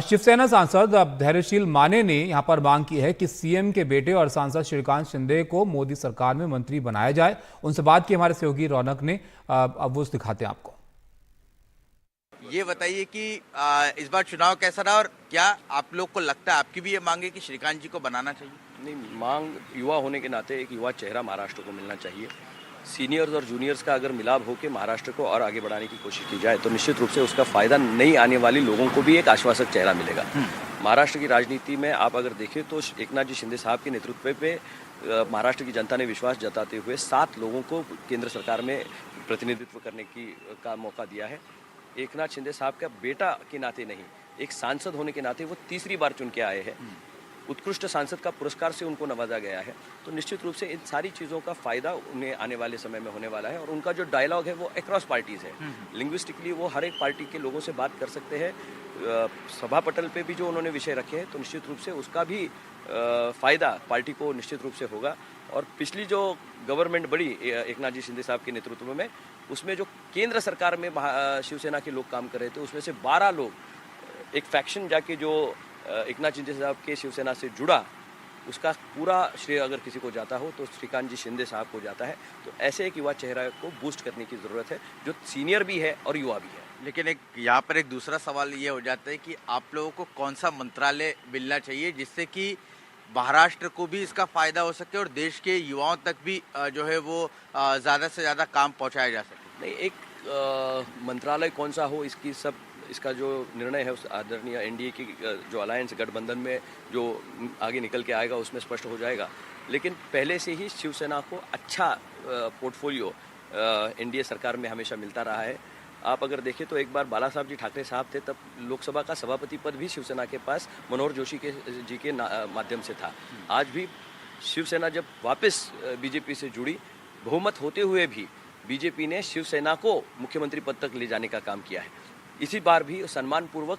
शिवसेना सांसद धैर्यशील माने ने यहां पर मांग की है कि सीएम के बेटे और सांसद श्रीकांत शिंदे को मोदी सरकार में मंत्री बनाया जाए। उनसे बात की हमारे सहयोगी रौनक ने। अब वो दिखाते हैं आपको। ये बताइए कि इस बार चुनाव कैसा रहा और क्या आप लोग को लगता है, आपकी भी ये मांग है कि श्रीकांत जी को बनाना चाहिए? नहीं, मांग युवा होने के नाते एक युवा चेहरा महाराष्ट्र को मिलना चाहिए। सीनियर्स और जूनियर्स का अगर मिलाप होकर महाराष्ट्र को और आगे बढ़ाने की कोशिश की जाए तो निश्चित रूप से उसका फायदा नहीं आने वाली लोगों को भी एक आश्वासक चेहरा मिलेगा। महाराष्ट्र की राजनीति में आप अगर देखें तो एकनाथ जी शिंदे साहब के नेतृत्व पे महाराष्ट्र की जनता ने विश्वास जताते हुए 7 लोगों को केंद्र सरकार में प्रतिनिधित्व करने का मौका दिया है। एकनाथ शिंदे साहब का बेटा के नाते नहीं, एक सांसद होने के नाते वो तीसरी बार चुन के आए हैं। उत्कृष्ट सांसद का पुरस्कार से उनको नवाजा गया है। तो निश्चित रूप से इन सारी चीज़ों का फायदा उन्हें आने वाले समय में होने वाला है। और उनका जो डायलॉग है वो अक्रॉस पार्टीज है। लिंग्विस्टिकली वो हर एक पार्टी के लोगों से बात कर सकते हैं। सभा पटल पे भी जो उन्होंने विषय रखे हैं तो निश्चित रूप से उसका भी फायदा पार्टी को निश्चित रूप से होगा। और पिछली जो गवर्नमेंट बड़ी एकनाथ जी शिंदे साहब के नेतृत्व में, उसमें जो केंद्र सरकार में शिवसेना के लोग काम कर रहे थे, उसमें से 12 लोग एक फैक्शन जाके जो एकनाथ शिंदे साहब के शिवसेना से जुड़ा, उसका पूरा श्रेय अगर किसी को जाता हो तो श्रीकांत जी शिंदे साहब को जाता है। तो ऐसे एक युवा चेहरा को बूस्ट करने की ज़रूरत है जो सीनियर भी है और युवा भी है। लेकिन यहाँ पर एक दूसरा सवाल ये हो जाता है कि आप लोगों को कौन सा मंत्रालय मिलना चाहिए जिससे कि महाराष्ट्र को भी इसका फायदा हो सके और देश के युवाओं तक भी जो है वो ज़्यादा से ज़्यादा काम पहुँचाया जा सके? नहीं, एक मंत्रालय कौन सा हो इसका जो निर्णय है उस आदरणीय एनडीए की जो अलायंस गठबंधन में जो आगे निकल के आएगा उसमें स्पष्ट हो जाएगा। लेकिन पहले से ही शिवसेना को अच्छा पोर्टफोलियो एनडीए सरकार में हमेशा मिलता रहा है। आप अगर देखें तो एक बार बाला साहब जी ठाकरे साहब थे, तब लोकसभा का सभापति पद भी शिवसेना के पास मनोहर जोशी जी के माध्यम से था। आज भी शिवसेना जब वापस बीजेपी से जुड़ी, बहुमत होते हुए भी बीजेपी ने शिवसेना को मुख्यमंत्री पद तक ले जाने का काम किया है। इसी बार भी सम्मानपूर्वक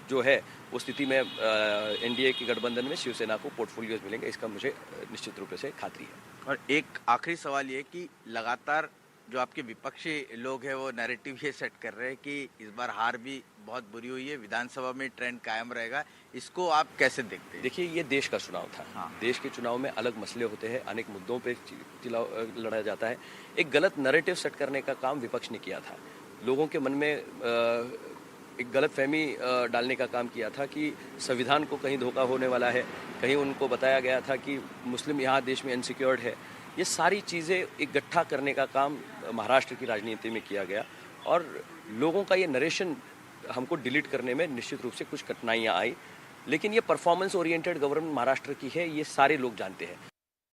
जो है वो स्थिति में एनडीए की गठबंधन में शिवसेना को पोर्टफोलियोज मिलेंगे, इसका मुझे निश्चित रूप से खातरी है। और एक आखिरी सवाल ये कि लगातार जो आपके विपक्षी लोग हैं वो नैरेटिव ये सेट कर रहे हैं कि इस बार हार भी बहुत बुरी हुई है, विधानसभा में ट्रेंड कायम रहेगा, इसको आप कैसे देखते हैं? देखिए, ये देश का चुनाव था। हाँ। देश के चुनाव में अलग मसले होते हैं, अनेक मुद्दों पे लड़ा जाता है। एक गलत नैरेटिव सेट करने का काम विपक्ष ने किया था। लोगों के मन में एक गलत फहमी डालने का काम किया था कि संविधान को कहीं धोखा होने वाला है। कहीं उनको बताया गया था कि मुस्लिम यहाँ देश में अनसिक्योर्ड है। ये सारी चीज़ें इकट्ठा करने का काम महाराष्ट्र की राजनीति में किया गया और लोगों का ये नरेशन हमको डिलीट करने में निश्चित रूप से कुछ कठिनाइयाँ आई। लेकिन ये परफॉर्मेंस ओरिएंटेड गवर्नमेंट महाराष्ट्र की है, ये सारे लोग जानते हैं।